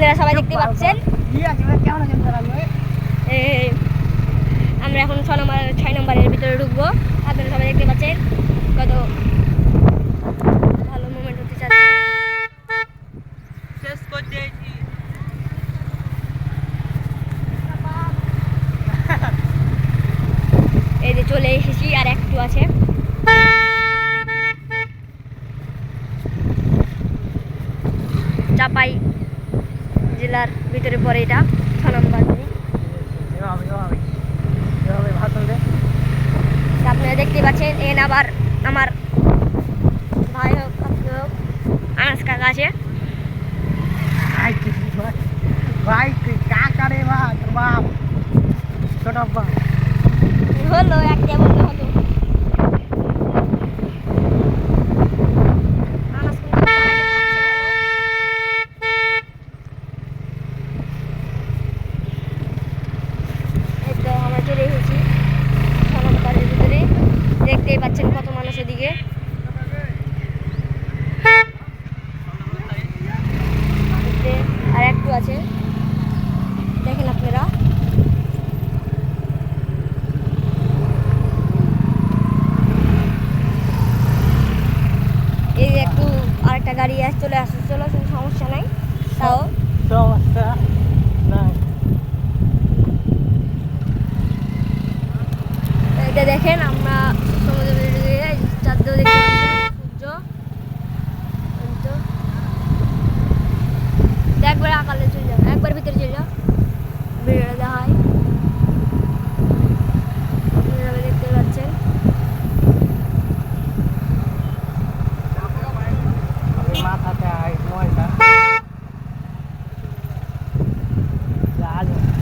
আপনারা সবাই দেখতে পাচ্ছেন আমরা এখন 6 নম্বরের ভিতরে ঢুকবো। আপনারা সবাই দেখতে পাচ্ছেন কত ভালো মোমেন্ট হতে চাচ্ছে। এই যে চলে এসেছি, আর একটু আছে। চাপাই জেলার ভিতরে পড়ে এটা 6 নম্বর। আপনারা দেখতে পাচ্ছেন এন আবার আমার ভাই হোক আনাস কাকা আছে। হলো একটা বলতে হলো আনাস কিন্তু চালাইতে পারছে ভালো। এই তো আমরা চলে এসেছি 6 নম্বরের ভিতরে। দেখতেই পাচ্ছেন কত মানুষ এদিকে। আর একটু আছে, দেখেন আপনারা। এই যে একটু আরেকটা গাড়ি চলে আসছে, চলো কোনো সমস্যা নাই। তাও সমস্যা নাই। এটা দেখেন আমরা সমুদ্রের চাঁদও দেখতে পাচ্ছেন, সূর্য। একবার আকালে চলে যাও, একবার ভিতরে চলে যাও, ভিডিওটা দেখায়।